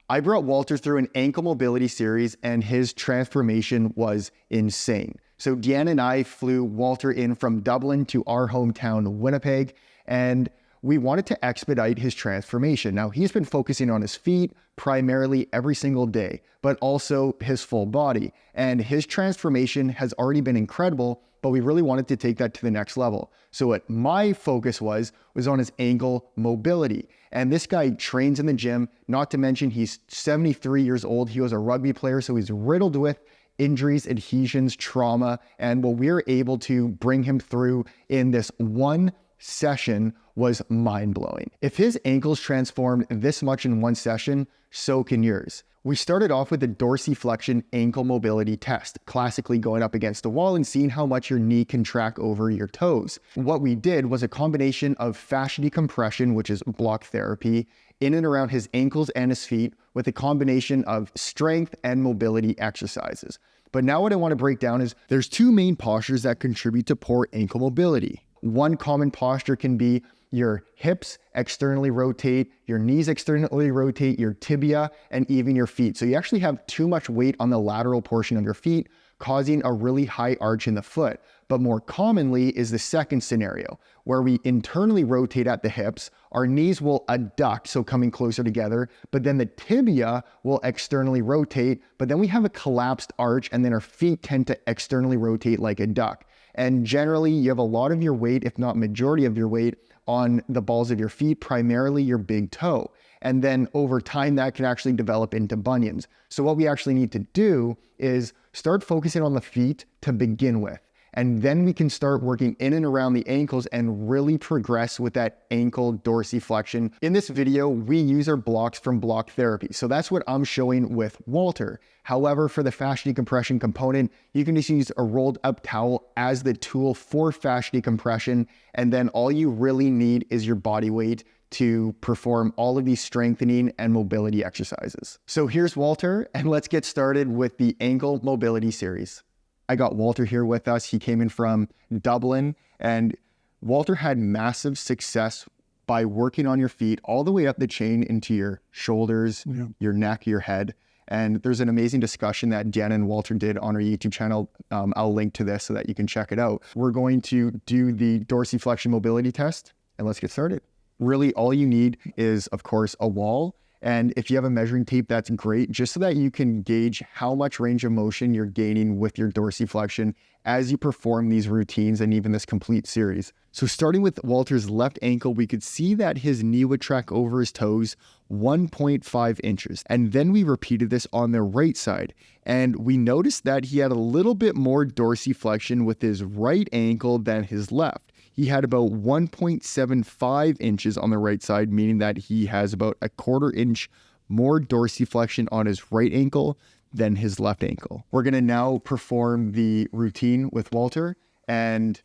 I brought Walter through an ankle mobility series and his transformation was insane. So Deanna and I flew Walter in from Dublin to our hometown, Winnipeg, and we wanted to expedite his transformation. Now, he's been focusing on his feet primarily every single day, but also his full body. And his transformation has already been incredible, but we really wanted to take that to the next level. So what my focus was on his ankle mobility. And this guy trains in the gym, not to mention he's 73 years old. He was a rugby player, so he's riddled with injuries, adhesions, trauma. And what we're able to bring him through in this one session was mind-blowing. If his ankles transformed this much in one session, so can yours. We started off with the dorsiflexion ankle mobility test, classically going up against the wall and seeing how much your knee can track over your toes. What we did was a combination of fascia decompression, which is block therapy, in and around his ankles and his feet with a combination of strength and mobility exercises. But now what I want to break down is there's two main postures that contribute to poor ankle mobility. One common posture can be your hips externally rotate, your knees externally rotate, your tibia, and even your feet. So you actually have too much weight on the lateral portion of your feet, causing a really high arch in the foot. But more commonly is the second scenario, where we internally rotate at the hips, our knees will adduct, so coming closer together, but then the tibia will externally rotate, but then we have a collapsed arch, and then our feet tend to externally rotate like a duck. And generally, you have a lot of your weight, if not majority of your weight, on the balls of your feet, primarily your big toe. And then over time, that can actually develop into bunions. So what we actually need to do is start focusing on the feet to begin with. And then we can start working in and around the ankles and really progress with that ankle dorsiflexion. In this video, we use our blocks from block therapy. So that's what I'm showing with Walter. However, for the fascia decompression component, you can just use a rolled up towel as the tool for fascia decompression. And then all you really need is your body weight to perform all of these strengthening and mobility exercises. So here's Walter, and let's get started with the ankle mobility series. I got Walter here with us. He came in from Dublin, and Walter had massive success by working on your feet all the way up the chain into your shoulders, your neck, your head. And there's an amazing discussion that Deanna and Walter did on our YouTube channel. I'll link to this so that you can check it out. We're going to do the dorsiflexion mobility test, and let's get started. Really, all you need is, of course, a wall. And if you have a measuring tape, that's great, just so that you can gauge how much range of motion you're gaining with your dorsiflexion as you perform these routines and even this complete series. So starting with Walter's left ankle, we could see that his knee would track over his toes 1.5 inches. And then we repeated this on the right side. And we noticed that he had a little bit more dorsiflexion with his right ankle than his left. He had about 1.75 inches on the right side, meaning that he has about a 1/4 inch more dorsiflexion on his right ankle than his left ankle. We're going to now perform the routine with Walter, and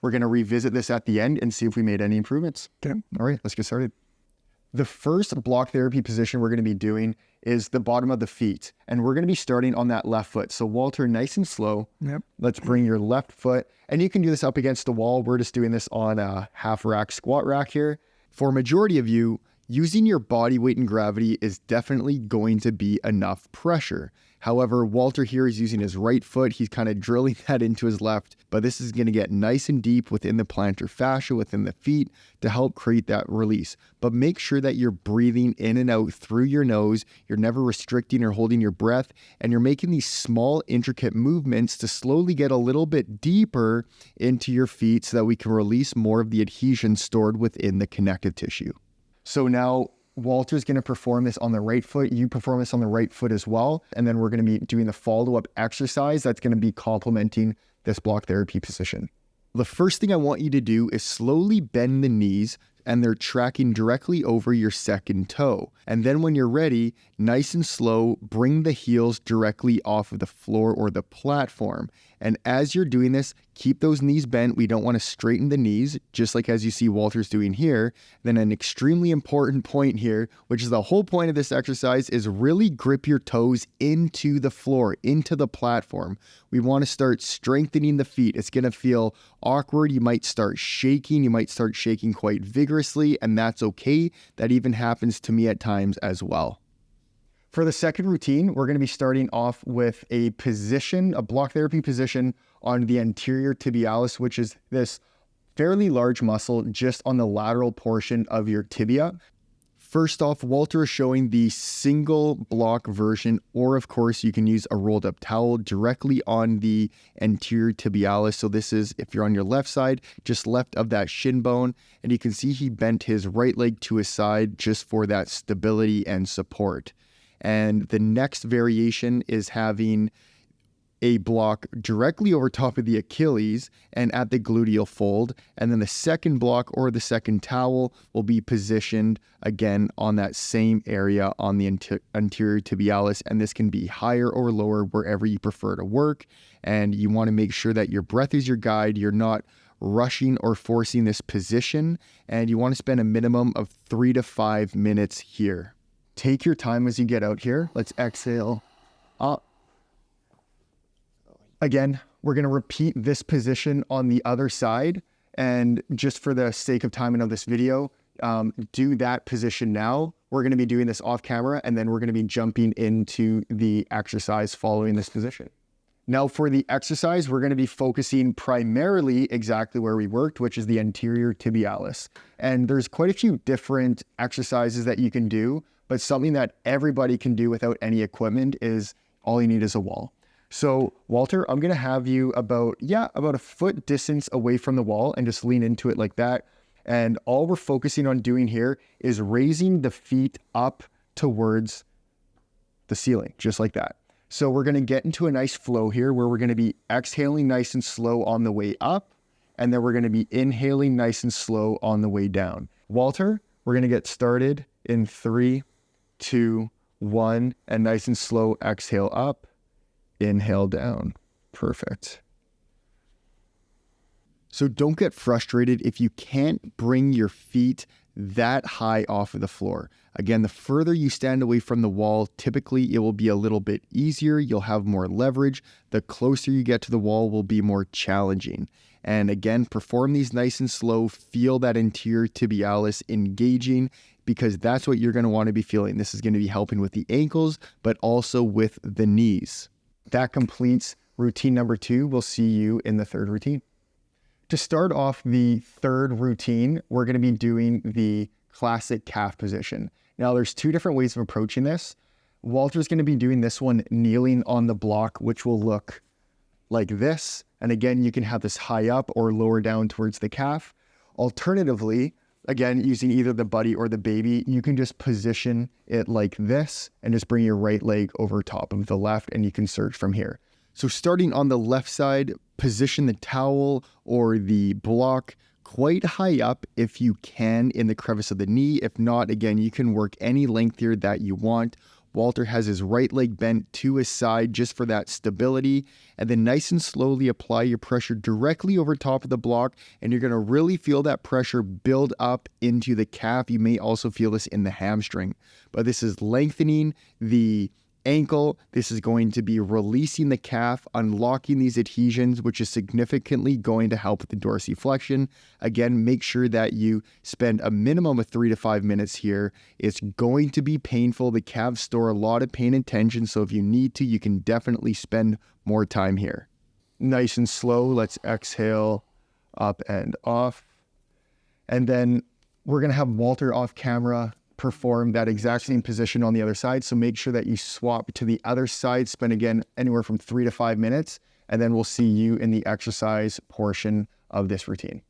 we're going to revisit this at the end and see if we made any improvements. Okay. All right, let's get started. The first block therapy position we're going to be doing is the bottom of the feet. And we're going to be starting on that left foot. So Walter, nice and slow. Yep. Let's bring your left foot. And you can do this up against the wall. We're just doing this on a half rack squat rack here. For a majority of you, using your body weight and gravity is definitely going to be enough pressure. However, Walter here is using his right foot. He's kind of drilling that into his left, but this is going to get nice and deep within the plantar fascia, within the feet, to help create that release. But make sure that you're breathing in and out through your nose. You're never restricting or holding your breath, and you're making these small, intricate movements to slowly get a little bit deeper into your feet so that we can release more of the adhesion stored within the connective tissue. So now Walter's going to perform this on the right foot. You perform this on the right foot as well. And then we're going to be doing the follow-up exercise that's going to be complementing this block therapy position. The first thing I want you to do is slowly bend the knees, and they're tracking directly over your second toe. And then when you're ready, nice and slow, bring the heels directly off of the floor or the platform. And as you're doing this, keep those knees bent. We don't want to straighten the knees, just like as you see Walter's doing here. Then an extremely important point here, which is the whole point of this exercise, is really grip your toes into the floor, into the platform. We want to start strengthening the feet. It's going to feel awkward. You might start shaking. You might start shaking quite vigorously, and that's okay. That even happens to me at times as well. For the second routine, we're going to be starting off with a position, a block therapy position on the anterior tibialis, which is this fairly large muscle just on the lateral portion of your tibia. First off, Walter is showing the single block version, or of course you can use a rolled up towel directly on the anterior tibialis. So this is, if you're on your left side, just left of that shin bone. And you can see he bent his right leg to his side just for that stability and support. And the next variation is having a block directly over top of the Achilles and at the gluteal fold. And then the second block or the second towel will be positioned again on that same area on the anterior tibialis. And this can be higher or lower wherever you prefer to work. And you want to make sure that your breath is your guide. You're not rushing or forcing this position. And you want to spend a minimum of 3 to 5 minutes here. Take your time as you get out here. Let's exhale up. Again, we're going to repeat this position on the other side. And just for the sake of timing of this video, do that position now. We're going to be doing this off camera, and then we're going to be jumping into the exercise following this position. Now for the exercise, we're going to be focusing primarily exactly where we worked, which is the anterior tibialis. And there's quite a few different exercises that you can do, but something that everybody can do without any equipment is all you need is a wall. So Walter, I'm going to have you about a foot distance away from the wall and just lean into it like that. And all we're focusing on doing here is raising the feet up towards the ceiling, just like that. So we're going to get into a nice flow here where we're going to be exhaling nice and slow on the way up. And then we're going to be inhaling nice and slow on the way down. Walter, we're going to get started in 3, 2, 1, and nice and slow exhale up. Inhale down. Perfect. So don't get frustrated if you can't bring your feet that high off of the floor. Again, the further you stand away from the wall, typically it will be a little bit easier. You'll have more leverage. The closer you get to the wall will be more challenging. And again, perform these nice and slow. Feel that anterior tibialis engaging, because that's what you're going to want to be feeling. This is going to be helping with the ankles, but also with the knees. That completes routine number 2. We'll see you in the third routine. To start off the third routine, we're going to be doing the classic calf position. Now, there's 2 different ways of approaching this. Walter's going to be doing this one kneeling on the block, which will look like this. And again, you can have this high up or lower down towards the calf. Alternatively, again, using either the buddy or the baby, you can just position it like this and just bring your right leg over top of the left, and you can search from here. So starting on the left side, position the towel or the block quite high up if you can in the crevice of the knee. If not, again, you can work any length here that you want. Walter has his right leg bent to his side just for that stability. And then nice and slowly apply your pressure directly over top of the block. And you're going to really feel that pressure build up into the calf. You may also feel this in the hamstring. But this is lengthening the ankle. This is going to be releasing the calf, unlocking these adhesions, which is significantly going to help with the dorsiflexion. Again, make sure that you spend a minimum of 3 to 5 minutes here. It's going to be painful. The calves store a lot of pain and tension, so if you need to, you can definitely spend more time here. Nice and slow. Let's exhale up and off. And then we're going to have Walter off camera perform that exact same position on the other side. So make sure that you swap to the other side, spend again anywhere from 3 to 5 minutes, and then we'll see you in the exercise portion of this routine.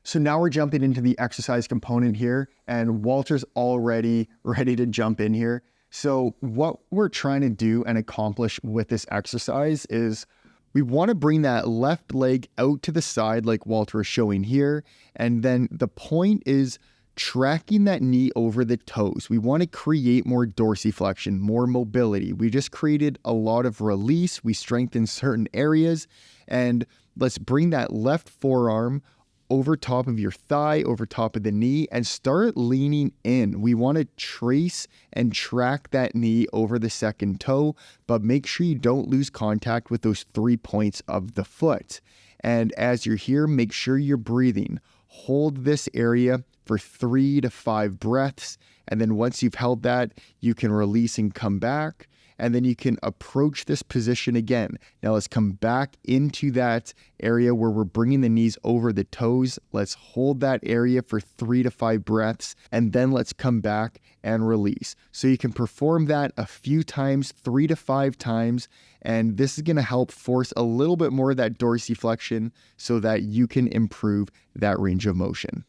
So now we're jumping into the exercise component here, and Walter's already ready to jump in here. So what we're trying to do and accomplish with this exercise is we want to bring that left leg out to the side like Walter is showing here. And then the point is tracking that knee over the toes. We want to create more dorsiflexion, more mobility. We just created a lot of release. We strengthened certain areas, and let's bring that left forearm over top of your thigh, over top of the knee, and start leaning in. We want to trace and track that knee over the second toe, but make sure you don't lose contact with those 3 points of the foot. And as you're here, make sure you're breathing. hold this area for 3 to 5 breaths. And then once you've held that, you can release and come back. And then you can approach this position again. Now let's come back into that area where we're bringing the knees over the toes. Let's hold that area for 3 to 5 breaths, and then let's come back and release. So you can perform that a few times, 3 to 5 times, and this is going to help force a little bit more of that dorsiflexion so that you can improve that range of motion.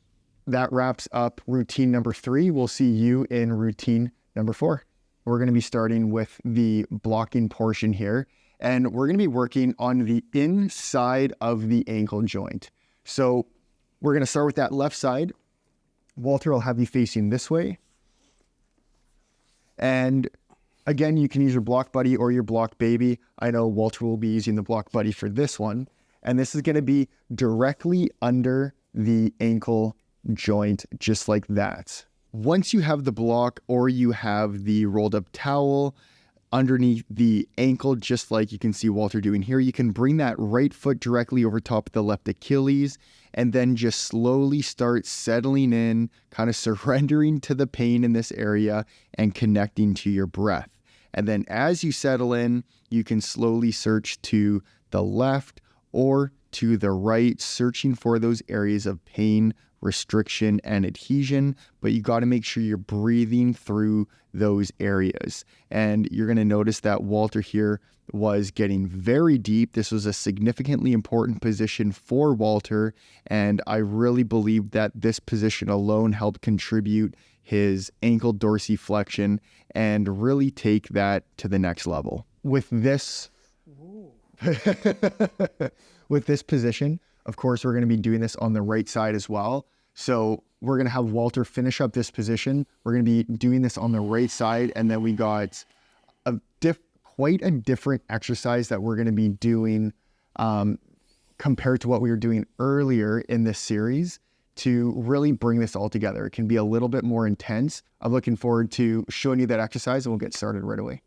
That wraps up routine number 3. We'll see you in routine number 4. We're going to be starting with the blocking portion here, and we're going to be working on the inside of the ankle joint. So we're going to start with that left side. Walter, I'll have you facing this way. And again, you can use your block buddy or your block baby. I know Walter will be using the block buddy for this one. And this is going to be directly under the ankle joint, just like that. Once you have the block or you have the rolled up towel underneath the ankle, just like you can see Walter doing here, you can bring that right foot directly over top of the left Achilles and then just slowly start settling in, kind of surrendering to the pain in this area and connecting to your breath. And then as you settle in, you can slowly search to the left or to the right, searching for those areas of pain, restriction, and adhesion, but you got to make sure you're breathing through those areas. And you're going to notice that Walter here was getting very deep. This was a significantly important position for Walter, and I really believe that this position alone helped contribute his ankle dorsiflexion and really take that to the next level. With this with this position, of course, we're going to be doing this on the right side as well. So we're going to have Walter finish up this position. We're going to be doing this on the right side. And then we got quite a different exercise that we're going to be doing compared to what we were doing earlier in this series to really bring this all together. It can be a little bit more intense. I'm looking forward to showing you that exercise, and we'll get started right away.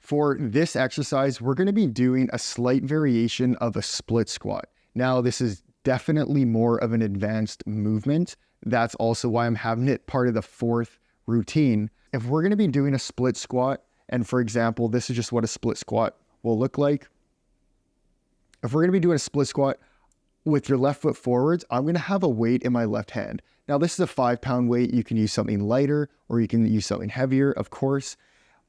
For this exercise, we're going to be doing a slight variation of a split squat. Now, this is definitely more of an advanced movement. That's also why I'm having it part of the 4th routine. If we're going to be doing a split squat, and for example, this is just what a split squat will look like. If we're going to be doing a split squat with your left foot forwards, I'm going to have a weight in my left hand. Now, this is a 5-pound weight. You can use something lighter or you can use something heavier, of course.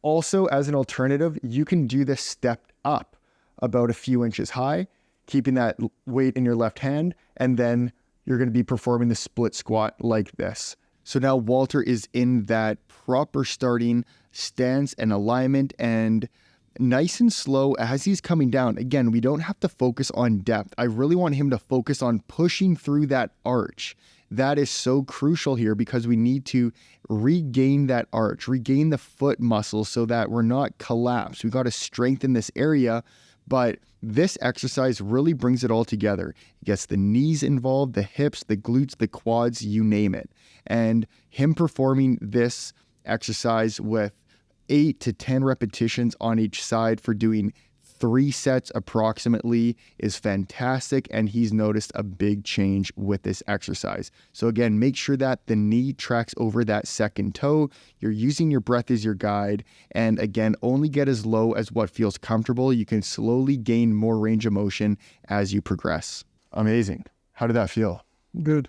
Also, as an alternative, you can do this stepped up about a few inches high, keeping that weight in your left hand, and then you're going to be performing the split squat like this. So now Walter is in that proper starting stance and alignment, and nice and slow as he's coming down. Again, we don't have to focus on depth. I really want him to focus on pushing through that arch. That is so crucial here because we need to regain that arch, regain the foot muscle so that we're not collapsed. We got to strengthen this area, but this exercise really brings it all together. It gets the knees involved, the hips, the glutes, the quads, you name it. And him performing this exercise with 8 to 10 repetitions on each side for doing 3 sets approximately is fantastic, and he's noticed a big change with this exercise. So again, make sure that the knee tracks over that second toe. You're using your breath as your guide, and again, only get as low as what feels comfortable. You can slowly gain more range of motion as you progress. Amazing. How did that feel? Good.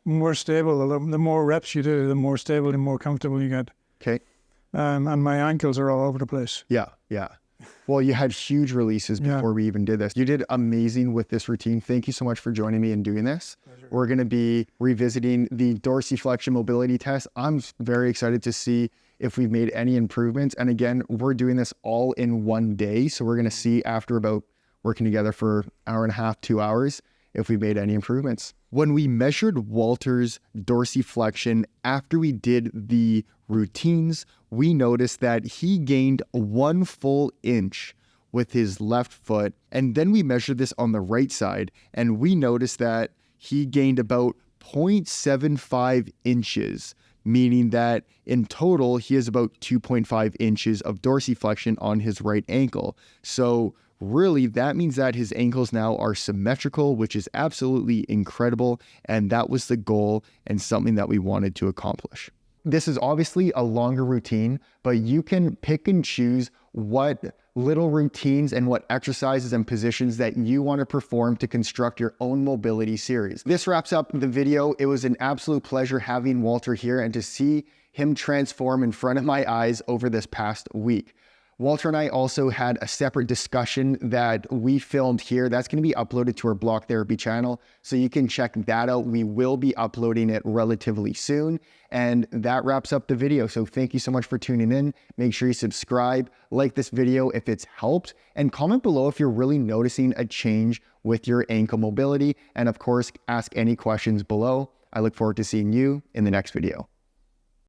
More stable. The more reps you do, the more stable and more comfortable you get. Okay. And my ankles are all over the place. Yeah. Well, you had huge releases before we even did this. You did amazing with this routine. Thank you so much for joining me and doing this. Pleasure. We're going to be revisiting the dorsiflexion mobility test. I'm very excited to see if we've made any improvements. And again, we're doing this all in one day. So we're going to see after about working together for an hour and a half, 2 hours, if we made any improvements. When we measured Walter's dorsiflexion after we did the routines, we noticed that he gained 1 full inch with his left foot. And then we measured this on the right side, and we noticed that he gained about 0.75 inches, meaning that in total, he has about 2.5 inches of dorsiflexion on his right ankle. So really that means that his ankles now are symmetrical, which is absolutely incredible. And that was the goal and something that we wanted to accomplish. This is obviously a longer routine, but you can pick and choose what little routines and what exercises and positions that you want to perform to construct your own mobility series. This wraps up the video. It was an absolute pleasure having Walter here and to see him transform in front of my eyes over this past week. Walter and I also had a separate discussion that we filmed here. That's going to be uploaded to our Block Therapy channel, so you can check that out. We will be uploading it relatively soon. And that wraps up the video. So thank you so much for tuning in. Make sure you subscribe, like this video if it's helped, and comment below if you're really noticing a change with your ankle mobility. And of course, ask any questions below. I look forward to seeing you in the next video.